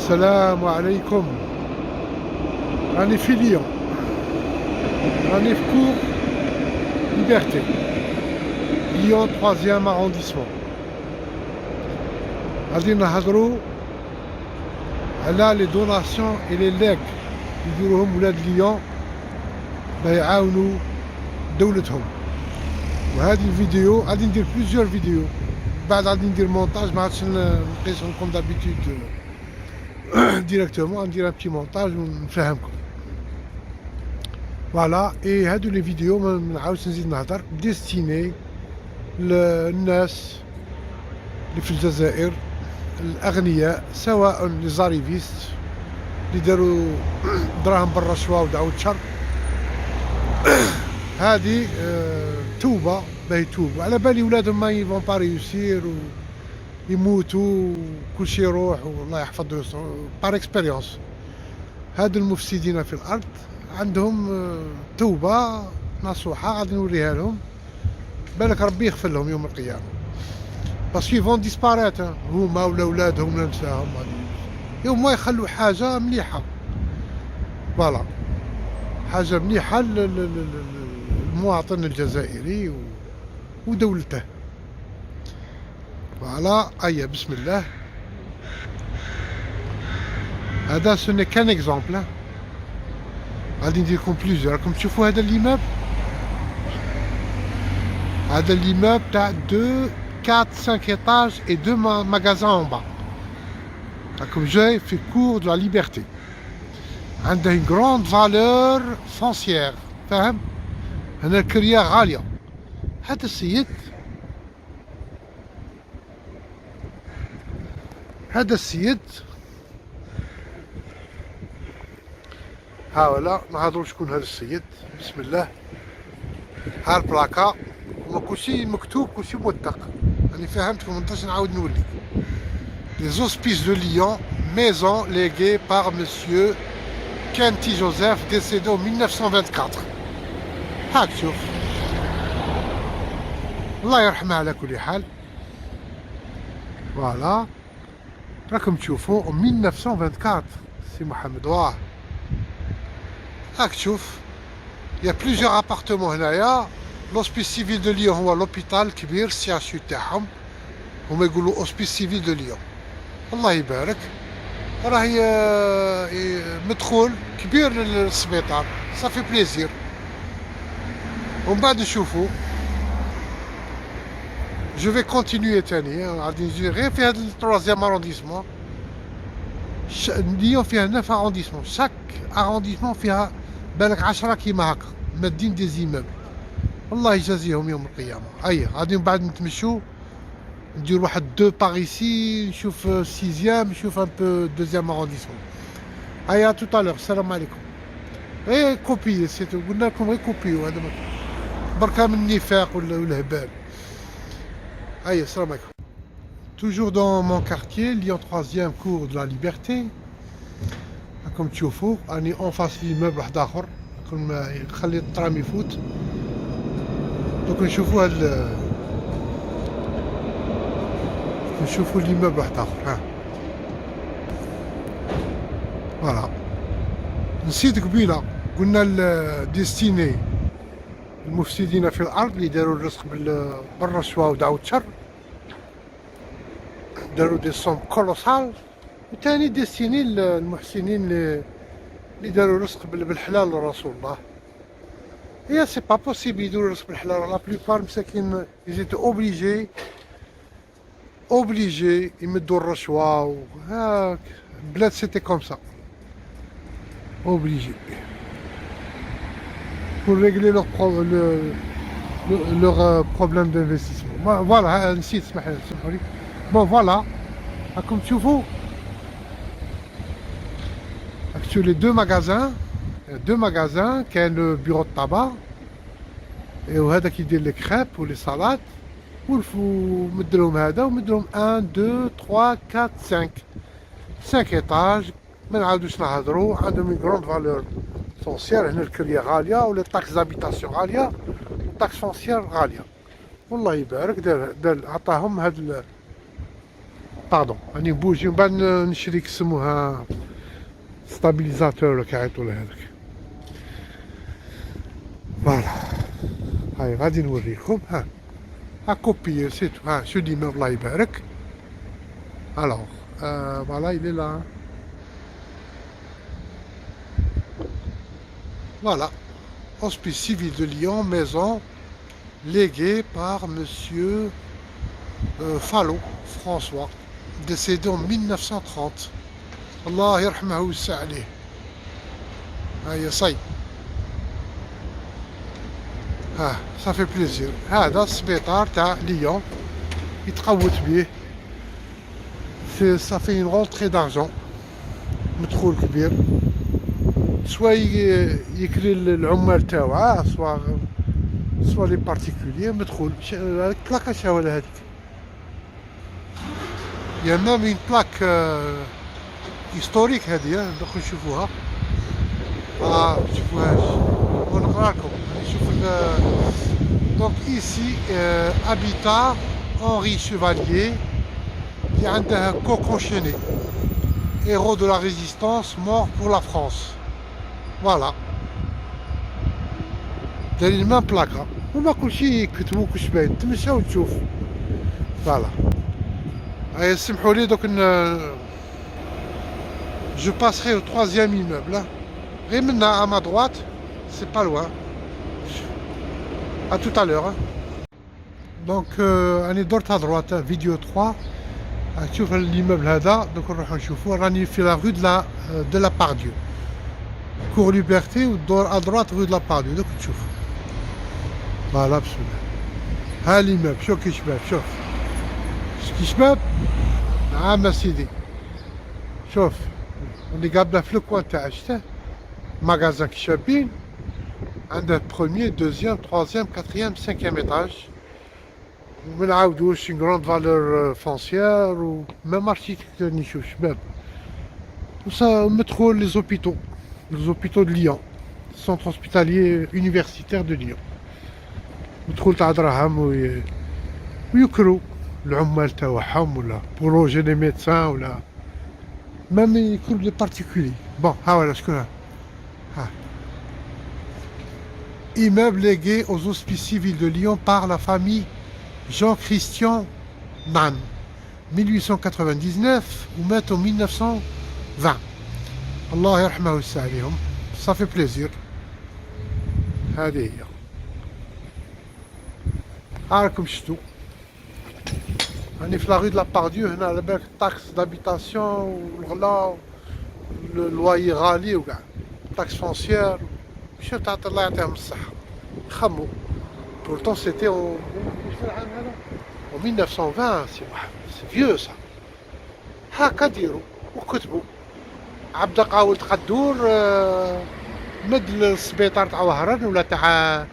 السلام عليكم. راني في ليون، راني في كور ليبرتي، ليون 3e arrondissement. غادي نهضروا على لي دوناسيون اي لي ليك يديروهم ولاد ليون باش يعاونوا دولتهم. وهذه الفيديو غادي ندير بليزيور فيديو، بعد غادي ندير مونتاج، ما عادش نقيسهم كوم دابيتود ديريكتومون، ندير ان بتي مونتاج ونفهمكم. فوالا، اي هادو لي فيديو ما نعاودش نزيد نهضر، ديستيني للناس اللي في الجزائر الاغنياء، سواء لي زاريفيست اللي داروا دراهم بالرشوه ودعوة شر. هادي توبه باش يتوبوا، على بالي ولادهم ما يفون با ريوسير ويموتوا وكلشي يروح والله يحفظ بار اكسبيريونس. هادو المفسدين في الارض عندهم توبه نصوحه غادي نوريها لهم، بالك ربي يغفر لهم يوم القيامه، باسكو يفون ديسباريت هما ولا ولادهم ولا نساهم، يوم ما يخلوا حاجه مليحه. فوالا، حاجه مليحه للمواطن الجزائري ودولته. فوالا، ايا بسم الله. هذا سوني كان اكزومبل، غادي ندير لكم بليزيور. راكم تشوفوا هذا ليموبل، هذا ليموبل تاع 2 4 5 étages et 2 magasins en bas. راكم جاي في كور دو لا ليبرتي، عنده une grande valeur foncière، فاهم؟ هنا الكريه غاليه. هذا السيد، هذا السيد ها ولا نهضروا شكون هذا السيد. بسم الله. ها البلاكا وكلشي مكتوب، كلشي موثق، راني فهمتكم، منقدرش نعاود نولي. Les hospices de Lyon, maison léguée par monsieur Kenty Joseph, décédé en 1924. هاك شوف، الله يرحمه على كل حال. فوالا، راكم تشوفوا 1924 سي محمد. واه هاك تشوف، يا بليزيور ابارتمون هنايا. لوسبيس سيفيل دو ليون هو لوبيتال كبير، سي اتش يو تاعهم، هما يقولوا اوسبيس سيفيل دو ليون. الله يبارك، راهي مدخول كبير للسبيطار، صافي بليزير. ومن بعد نشوفوا جو في كونتينيو تاني، غادي نجي غير في هذا التروازيام ارونديسمون. ليون فيها 9 ارونديسمون، شاك ارونديسمون فيها بالك 10 كيما هكا مادين دي زيموبل. الله يجازيهم يوم القيامه. اي غادي من بعد نتمشوا ندير واحد 2 باغ ايسي، نشوف 6e، نشوف ان بو 2e ارونديسمون. ايا تو الوغ، السلام عليكم. اي كوبي سيتو، قلنا لكم غير كوبيو، هذا بركه من النفاق ولا الهبال. ايا السلام عليكم. Toujours dans mon quartier, Lyon 3e cours de la Liberté. راكم تشوفوا راني اون فاس ليموبل واحد اخر، راكم نخلي الترام يفوت. دوك نشوفوا هاد نشوفوا ليموبل واحد اخر. ها فوالا، نسيت قبيله قلنا ديستيني المفسدين في الارض اللي داروا الرزق بالرشوه ودعوة شر، داروا دي سوم كولوسال. وثاني ديستيني المحسنين اللي داروا الرزق بالحلال لرسول الله. هي سي با بوسيبل يديروا الرزق بالحلال، لا بليبار مساكين يزيدوا اوبليجي يمدوا الرشوه وهاك. البلاد سيتي كوم سا، اوبليجي pour régler leur problème d'investissement. فوالا، نسيت، سمحوا لي. بون فوالا، راكم تشوفوا sur les 2 magasins كاين لو بيرو د طابا، وهذا كيدير لي كريب ولي صالات، ومدلهم هذا ومدلهم 1 2 3 4 5 ايطاج. ما نعاودوش نهضروا، عندهم اون كروند فالور فونسيير. هنا الكريه غاليه ولي طاكس زابيتاسيون غاليه والطاكس فونسيير غاليه. والله يبارك، دار عطاهم هاد باردون راني نبوجي من بعد نشري كيسموها ستابيليزاتور ولا كيعيطوا له هذاك. فوالا هاي غادي نوريكم. ها كوبيي سيتو. ها شو ديما الله يبارك. الوغ فوالا il est là. Voilà, hospice civil de Lyon, maison léguée par monsieur Fallot François, décédé en 1930. Allah يرحمه ويوسع عليه. هيا صاي. ça fait plaisir. هذا السبيطار تاع ليون يتقوت به. ça fait une rentrée d'argent. مدخول كبير. سوا يكري العمال تاوعه سوا لي بارتيكولير مدخول. هذيك بلاكه شاوله هذيك. يا مام اون بلاك هيستوريك هذه دوك نشوفوها. شوفوهاش ونقرا لكم. نشوف دونك ايسي هابيتا Henri Chevalier اللي عنده كوكونشيني héros de la résistance mort pour la France. فوالا دايرين المام بلاكا وما كلشي يكتبو كلشي باين تمشى وتشوف. فوالا هيا سمحوا لي دوك جو باسري au troisième immeuble. غير منا à ma droite, c'est pas loin. À tout à l'heure. Donc راني درت à droite فيديو 3 تشوف l'immeuble هذا. دوك نروحو نشوفو. راني في لا rue de la Pardieu. Cours Liberté ou à droite rue de la Pardieu. دوك تشوف. فوالا بسم الله. ها ليموبل شوف كي شباب. شوف كي شباب. نعم سيدي. شوف اللي قابله في الكوان تاع شتا ماغازان كي شابين. عنده بروميير دوزيام تروازيام كاتريام سانكيام ايطاج. ومنعاودوش une grande valeur foncière و ميم architecture نشوف شباب. وصا مدخول لي زوبيتو. Les hôpitaux de Lyon, centre hospitalier universitaire de Lyon. مدخول تاع دراهم ويكرو العمال تاعهم ولا بروجي لي ميدسان ولا ميم يكرو لي بارتيكولي. بون ها ولا شكون ها. Immeuble légué aux hospices civils de Lyon par la famille Jean-Christian Nan 1899 ou مات en 1920. الله يرحمه ويوسع عليهم. صافي بليزير. هذه هي. راكم شفتوا راني في لا رue de la Pardieu. هنا على بالك الطاكس دابيتاسيون والغلا اللواي غالي وكاع طاكس فونسيير. مشاو تعطي الله يعطيهم الصحة يخمو. بورتون سيتي واش في العام هذا en 1920. سي فيو صا. هاكا ديروا وكتبوا عبد قاول تقدور مد السبيطار تاع وهران ولا تاع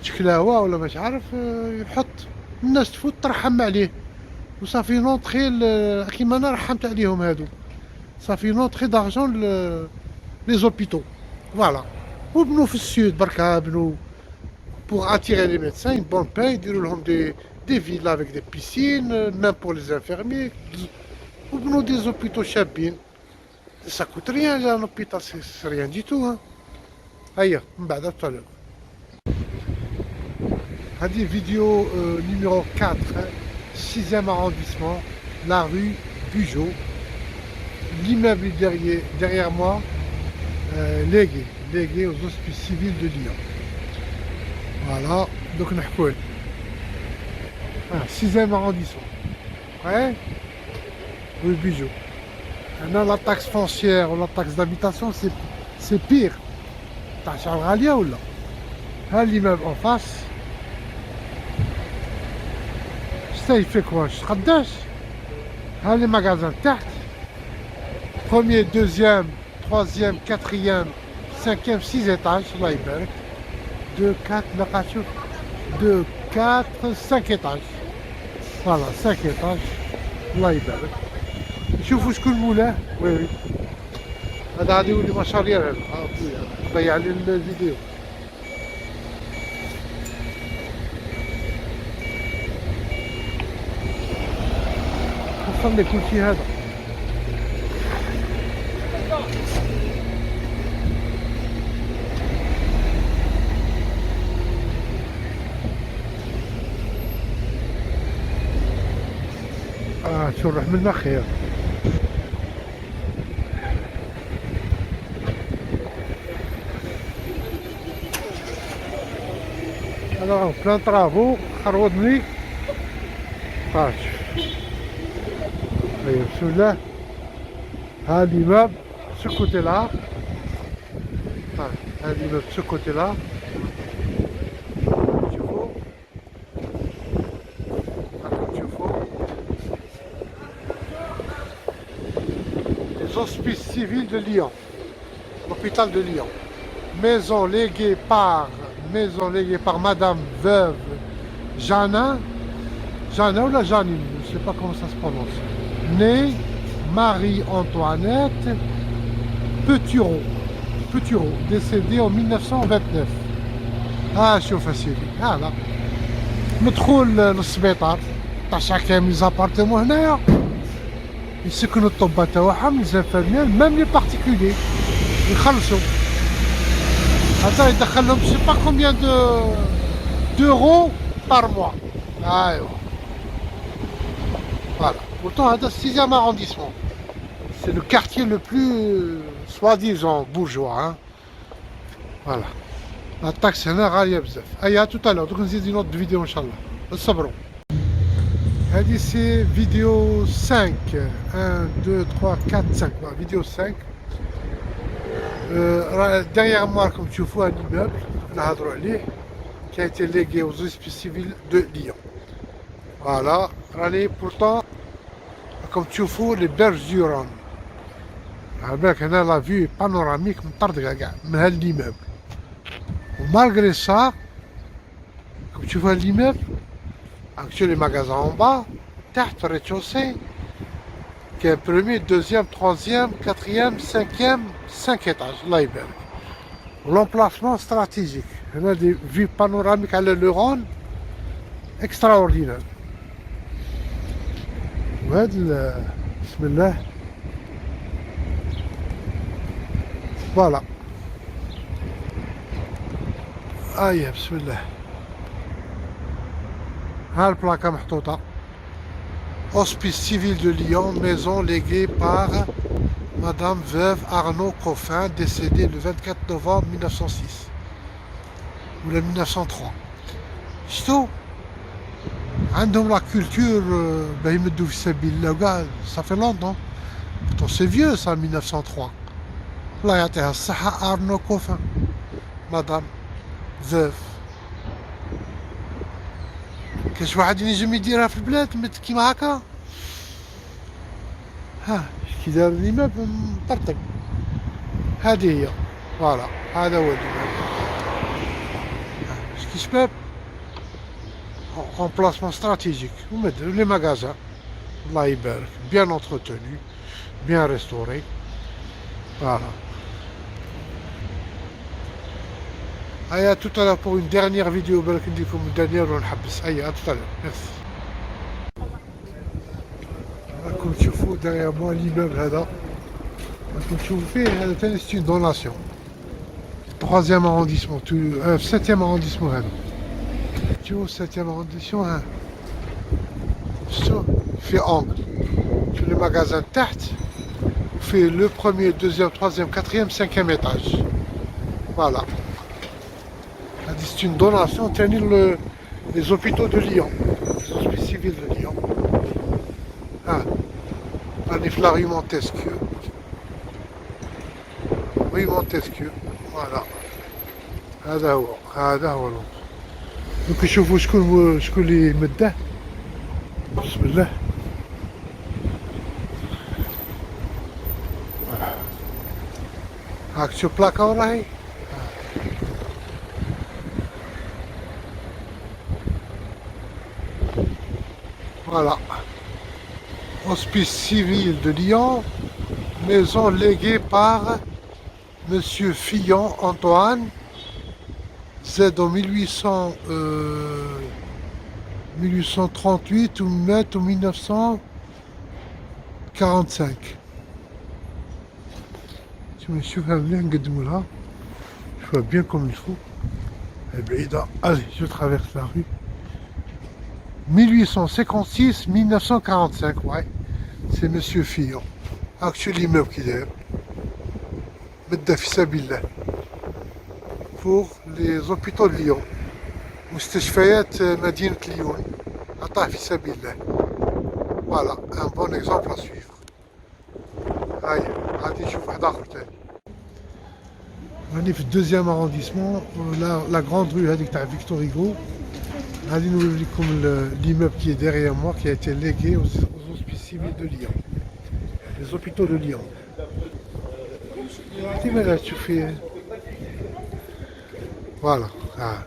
تشكلاوه ولا مش عارف يحط الناس تفوت ترحم عليه وصافي نونطخي كيما انا رحمت عليهم هادو. صافي نونطخي دارجون لي زوبيتو. فوالا وبنوا في السود بركا بنوا بوغ اتيري لي ميدسان اون بون باي يديروا لهم دي فيلا افيك دي بيسين ميم بور لي انفيرمي وبنوا دي زوبيتو شابين. Ça coûte rien un hôpital, c'est rien du tout. هيا من بعد طلع. هذه فيديو numéro 4, 6e arrondissement, la rue Bugeaud. L'immeuble derrière moi, légué aux hospices civils de Lyon. Voilà, donc نحكوا 6e arrondissement. Ouais, rue Bugeaud. Maintenant, la taxe foncière ou la taxe d'habitation, c'est pire. T'as Charles Ralia ou là? L'immeuble en face. Ça, il fait quoi? Je Khaddash. Les magasins تحت. Premier, deuxième, troisième, quatrième, cinquième, 6 étages. Allah يبارك. 2, 4, 2, 4, 5 étages. Voilà, 5 étages. Allah يبارك. شوفوا شكون مولاه. وي هذا غادي يولي مشاريع هذا. ضيع لي الفيديو. وصل لك كل شيء هذا. شو نروح من خير. Alors, plein de travaux, Haroudni. Celui-là, l'immeuble, ce côté-là. L'immeuble, ce côté-là. Les hospices civils de Lyon, l'hôpital de Lyon. Maison léguée par Madame Veuve Janin ou la Janine, je ne sais pas comment ça se prononce. Née Marie-Antoinette Petitot, décédée en 1929. شوف سيدي هذا مدخول للسبيطار تاع كامل زابارتمون هنايا يسكنوا الطبة تاعهم زافرميان ميم لي بارتيكولي يخلصوا هذا يدخل لهم سي با كومبيان دوغو بار موا. ايوا voilà. Pourtant هذا 6e arrondissement. C'est le quartier le plus soi-disant bourgeois hein. Voilà. La taxe هنا غالية بزاف. أي tout à l'heure دوك نزيد une autre vidéo إن شاء الله. اصبروا. هذه سي فيديو 5 1 2 3 4 5 vidéo 5. Derrière moi comme tu vois un immeuble نهضروا عليه qui a été légué aux hospices civils de Lyon. Voilà, allez, pourtant, comme tu vois, les berges du Rhône. Avec la vue panoramique de l'immeuble. Malgré ça, comme tu vois l'immeuble, avec les magasins en bas, tarte, rez-de-chaussée, qui est premier, deuxième, troisième, quatrième, cinquième, 5 étages, là il l'emplacement stratégique. On a des vues panoramiques à le Rhône extraordinaires. Bismillah. Voilà. Aïe, bismillah. Ha, le placard محطوطة. Hospice civil de Lyon, maison léguée par Madame Veuve Arnaud Coffin, décédée le 24 novembre 1906. Ou le 1903. شتو عندهم la culture يمدوا في سبيل الله وكاع ça fait longtemps. Pourtant c'est vieux ça 1903. الله يعطيها الصحة Arnaud Coffin. Madame Veuve. كاش واحد ينجم يديرها في البلاد كيما هكا. ها كي دار ليمابل مطرطق. هذه هي فوالا هذا هو الليمابل. شكي شباب emplacement stratégique. Les magasins, Allah يبارك, bien entretenus, bien restaurés. Voilà. Allez, à tout à l'heure pour une dernière vidéo. Une dernière, on Allez, à tout à l'heure. Merci. Comme tu vois derrière moi l'immeuble là. Comme tu vois, c'est une donation. 3e arrondissement, 7e arrondissement là. Tu vois, 7e arrondissement, hein. Fait angle. Sur les magasins de tarte, fait le premier, deuxième, troisième, quatrième, 5e étage. Voilà. C'est une donation tenir les hôpitaux de Lyon, les hospices civils de Lyon. Ah, la rue Montesquieu. Rue Montesquieu, voilà. هذا هو دوك نشوفوا شكون اللي مداه. بسم الله. هاك شوف بلاكا وراهي. Voilà. Hospice civil de Lyon, maison léguée par Monsieur Fillon Antoine, Z en 1838 ou 1900, 45. Tu me suis bien là. Je vois bien comme il faut. Et bien, allez, je traverse la rue. 1856-1945, ouais. C'est Monsieur Fillon. Actuel immeuble qui est. Bedda fi Sabillah. Pour les hôpitaux de Lyon. مستشفيات مدينة ليون. عطاه في سبيل الله. Voilà, un bon exemple à suivre. هاي غادي نشوف واحد اخر تاني. راني في الدوزيام arrondissement, la grande rue هذيك تاع فيكتور هيغو. غادي نوري لكم l'immeuble qui est derrière moi qui a été légué aux hospices civils de Lyon. Les hôpitaux de Lyon. Tu me là, tu fais. Voilà. Ah.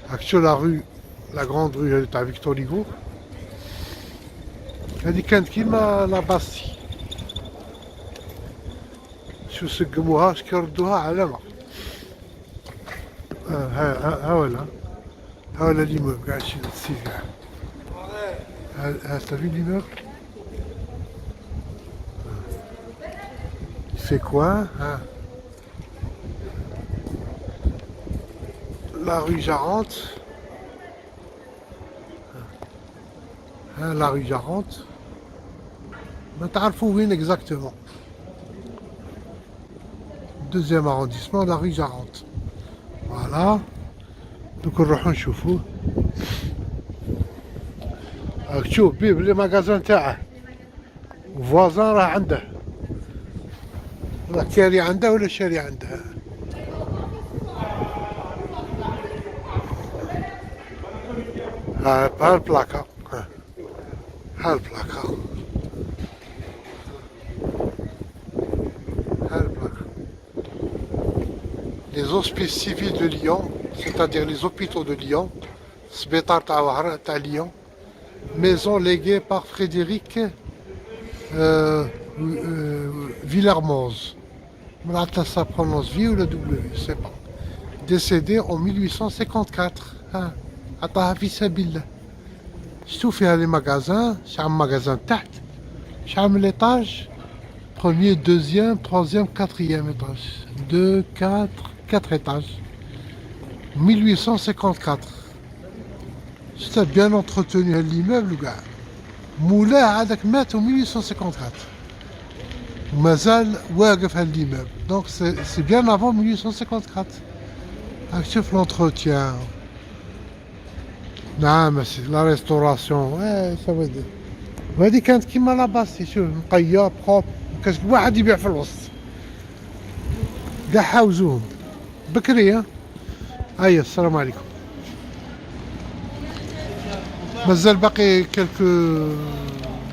Actuelle la rue, la grande rue تاع فيكتور هيغو. هذه كانت كيما لاباسي. شو سقموها شكردوها علامة. ها ولا l'immeuble قاعد شي تسيق. T'as vu l'immeuble? Il fait quoi hein? La rue Jarente. Hein, la rue Jarente. ما تعرفوا وين exactement. Deuxième arrondissement, la rue Jarente. Voilà. Donc نروحو نشوفوه. راك تشوف بيه بلي ماغازان تاعه. فوازان راه عنده. راه كاري عنده ولا شاري عنده. ها البلاكا. ها البلاكا. Les hospices civils de Lyon, c'est-à-dire les hôpitaux de Lyon, سبيطار تاع Lyon, maison léguée par Frédéric Villermoz. Ça prononce V ou le W, je sais pas. Décédé en 1854. عطاها في سبيل الله. شفتوا فيها لي ماغازان، شحال من ماغازان تحت، شحال من ليطاج. Premier, deuxième, troisième, quatrième étage. 2, 4 étages. 1854. C'était bien entretenu l'immeuble, gars. مولاه هذاك مات en 1854. ومازال واقف هاد l'immeuble. Donc c'est bien avant 1854. شوف l'entretien. نعم c'est la restauration. Ouais, ça veut dire. وهذه كانت كيما لاباسي شوف نقية بروب. كاش واحد يبيع في الوسط. كاع حاوزوهم. بكري هيا السلام عليكم. مازال باقي كلكو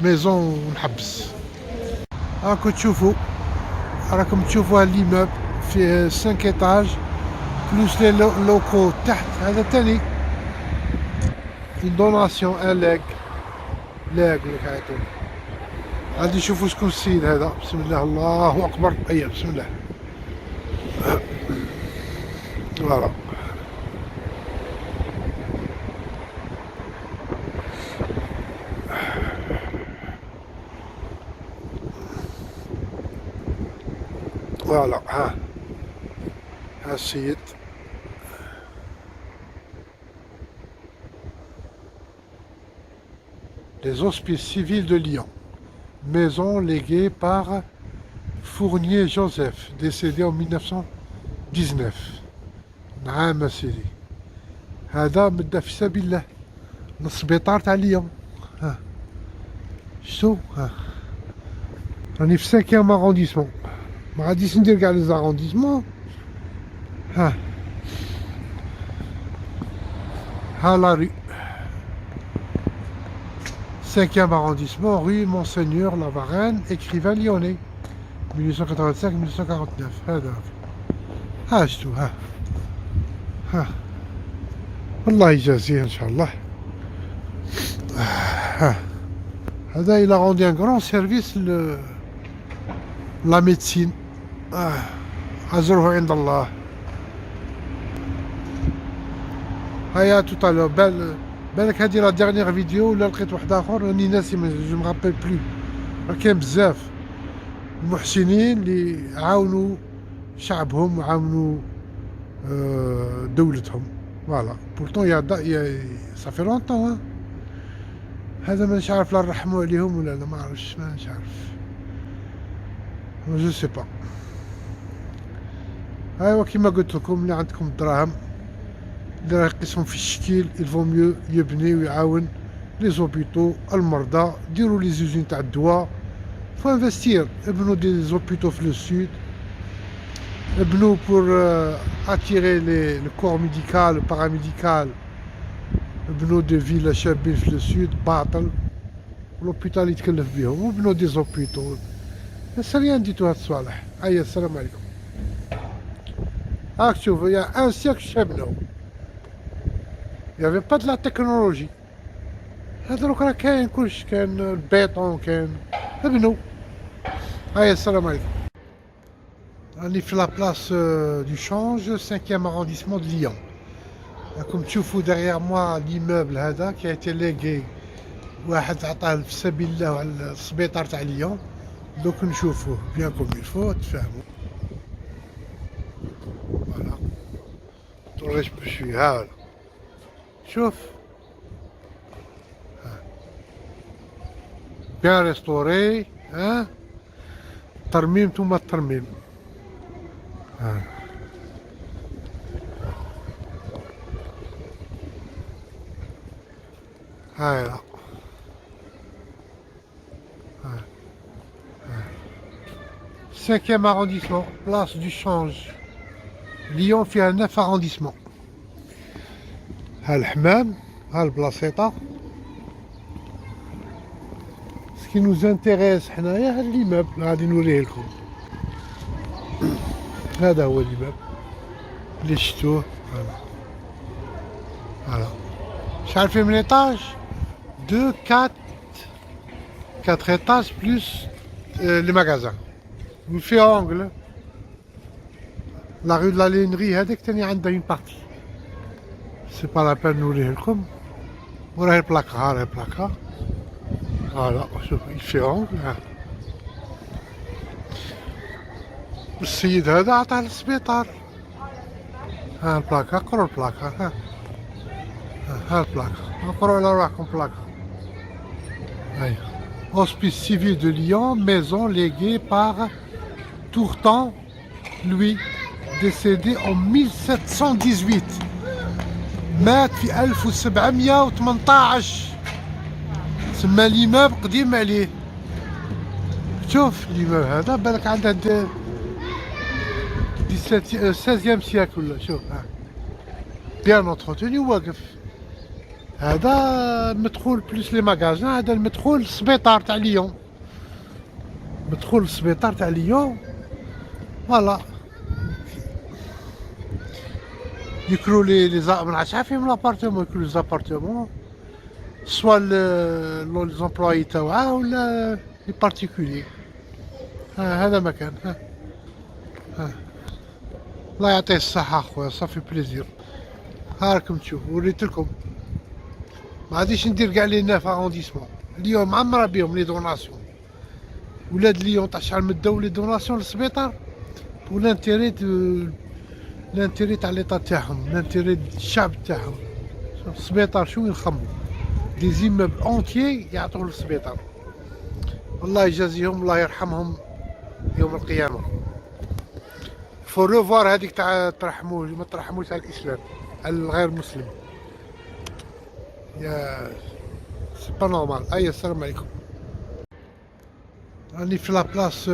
ميزون ونحبس. راكم تشوفوا هاد ليموبل فيه 5 ايطاج بلوس لي لوكو تحت. هذا تاني دوناسيون ان لاك اللي كايعطوه. غادي نشوفوا شكون السيد هذا. بسم الله الله اكبر. هيا بسم الله. فوالا فوالا ها السيد. Les hospices civils de Lyon. Maison léguée par Fournier Joseph, décédé en 1919. نعم سيدي. هذا مدة في سبيل الله. السبيطار تاع ليون. ها شتو ها راني في 5e arrondissement. ما غاديش ندير كاع لي زارونديسمون. ها لا رue 5e arrondissement, rue Monseigneur Lavarenne, écrivain lyonnais 1885-1949. هذا شتو ها الله يجازيه ان شاء الله. هذا il a rendu un grand service la médecine. عزره عند الله. هيا tout à l'heure. بالك هذه لا ديرنيير فيديو ولا لقيت واحد اخر راني ناسي جو مغابيل بلو. راه كاين بزاف المحسنين اللي عاونوا شعبهم وعاونوا دولتهم. فوالا بورتون يا صافي لونطون. هذا مانيش عارف لا نرحموا عليهم ولا لا، ما عرفتش، مانيش عارف، جو سي با. ايوا كيما قلت لكم، اللي عندكم الدراهم اللي راه يقسمهم في الشكيل الفو ميو يبني ويعاون لي زوبيتو المرضى، ديروا لي زوزين تاع الدواء، فو انفستير، ابنوا دي زوبيتو في لو سود، ابنوا بور اتيري لو كور ميديكال باراميديكال، ابنوا دي فيلا شابين في لو سود باطل، لوبيتال يتكلف بهم، وبنوا دي زوبيتو. سريان ديتو هاد الصوالح. ايا السلام عليكم. راك تشوف يا ان سيكل شابناو، يافي با دو لا تكنولوجي. هذا دروك راه كاين كلشي، كاين البيطون، كاين ابنوا. ايا السلام عليكم. راني في لابلاس دو شانج 5e arrondissement de Lyon. راكم تشوفوا ديغيغ موا ليموبل هذا كي ايتي ليغي، واحد عطاه في سبيل الله على السبيطار تاع ليون. دوك نشوفوه بيان كوم يلفو تفهموا. فوالا طريش بشوي، ها ولا شوف، بيان ريستوري، ها ترميم ثم الترميم. هاي لا 5e arrondissement, place du change. ليون فيها 9 arrondissement. ها الحمام، ها البلاصيطة. سكي نوز انتيريس حنايا هاد ليموبل غادي نوريه لكم. هذا هو ليموبل اللي شفتوه. فوالا شحال فيه من ايطاج؟ 2 4 ايطاج بلوس لي ماغازان. وفي اونغل لا رue de la Linerie هذيك تاني عندها اون بارتي، سي با لا بان نوريه لكم. وراهي البلاكا، ها راهي البلاكا. فوالا شوف في اونغل. ها السيد هذا عطاه للسبيطار. ها البلاكا، قروا البلاكا. ها البلاكا، قروا على رواحكم بلاكا. هاي Hospice civil de Lyon, maison léguée par Tourtan, Louis, décédé en 1718. مات في 1718. تسمى ليموبل قديم عليه. شوف ليموبل هذا بالك عنده 16e سياكل ولا. شوف ها بيان اونتروتوني واقف. هذا مدخول بلوس لي ماغازان. هذا المدخول السبيطار تاع ليون، مدخول السبيطار تاع ليون. فوالا يكرو لي ما شحال فيهم لابارتمون، يكرو لي زابارتمون سوا لي زومبلوي تاوعاه ولا لي بارتيكولي. هذا مكان. الله يعطيه الصحة خويا، صافي بليزير. ها راكم تشوفوا، وريت لكم. ما غاديش ندير كاع لي 9 ارونديسمون. اليوم معمره بهم لي دوناسيون. ولاد ليون تاع شحال مداو لي دوناسيون للسبيطار بو لانتيري تاع ليطا تاعهم، لانتيري الشعب تاعهم. السبيطار شو يخمو دي زيموبل اونتيي يعطوه للسبيطار. الله يجازيهم، الله يرحمهم يوم القيامه. فو روفوار هذيك تاع ترحموا ما ترحموش على الاسلام، على الغير مسلم. يا سي با نورمال. اي السلام عليكم. راني في لابلاس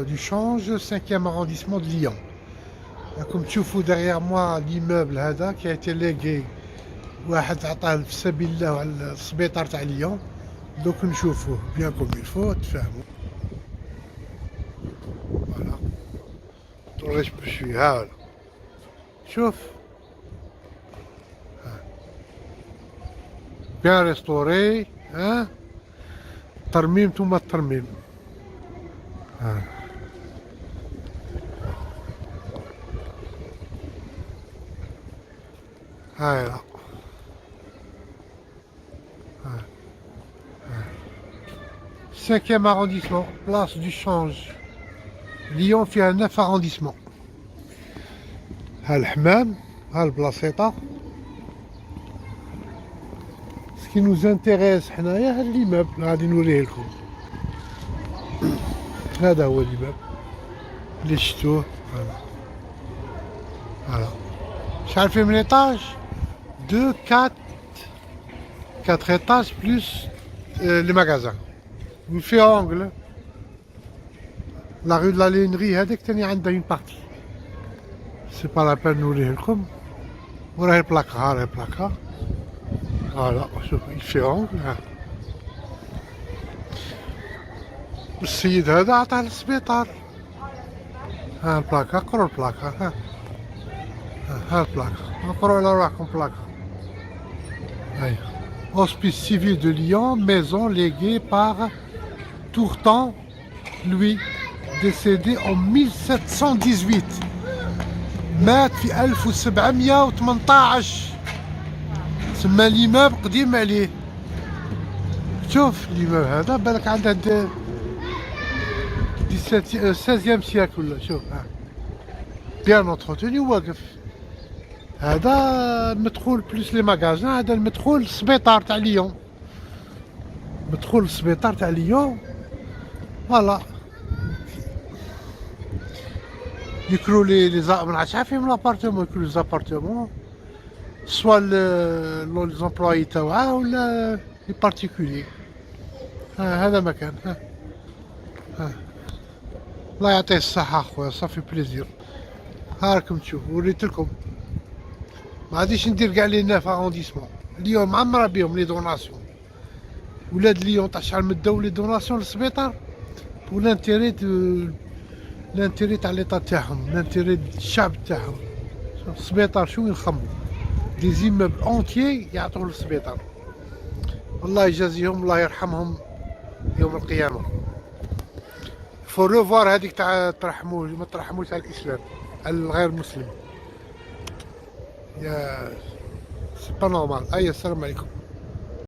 دو شانج 5e arrondissement de Lyon. راكم تشوفوا ديغيغ موا ليموبل هذا كي ايتي ليغي، واحد عطاه في سبيل الله على السبيطار تاع ليون. دوك نشوفوه بيان كوم يلفو تفهموا. فوالا طريش بشوي. ها ولا شوف، بيان ريستوري، ها ترميم ثم الترميم. هاي لا 5e arrondissement, place du Change. Lyon فيها 9 arrondissement. ها الحمام، ها البلاصيطة. Ce qui nous intéresse حنايا هاد ليمابل غادي نوريه لكم. هذا هو ليمابل اللي شفتوه. فوالا. شحال فيه من ايطاج؟ 2 4 étages plus les magasins. Il fait angle. La rue de la Linerie هذيك تاني عندها une partie. C'est pas la peine نوريه لكم. وراهي البلاكا، ها راهي البلاكا. فوالا شوف il fait angle. ها. السيد هذا عطاه للسبيطار. ها البلاكا، قروا البلاكا. ها ها البلاكا، قروا على روحكم بلاكا. هاي. Hospice civil de Lyon, maison léguée par Tourtan, Louis, décédé en 1718. مات في 1718. تسمى ليماب قديم عليه. شوف ليماب هذا بالك عنده 16e siècle ولا شوف. بيان انتروتوني واقف. هذا المدخول بلوس لي ماغازان، هذا المدخول السبيطار تاع ليون. مدخول السبيطار تاع ليون. فوالا يكرو لي ما عرفتش فيهم لابارتمون، يكرو لي زابارتمون سوا لي زومبلوي تاوعاه ولا لي بارتيكولي. هذا مكان. الله يعطيه الصحة خويا، صافي بليزير. ها راكم تشوفوا وريتلكم. ما غاديش ندير كاع لي 9 ارونديسمون. اليوم معمرة بهم لي دوناسيون. ولاد ليون تاع شحال مداو لي دوناسيون للسبيطار بو لانتيري لانتيري تاع ليطا تاعهم، لانتيري الشعب تاعهم. السبيطار شو يخمو دي زيموبل اونتيي يعطوه للسبيطار. الله يجازيهم، الله يرحمهم يوم القيامة. فو روفوار هذيك تاع ترحموا ما ترحموش على الإسلام، على الغير مسلم. يا سي با نورمال. السلام عليكم.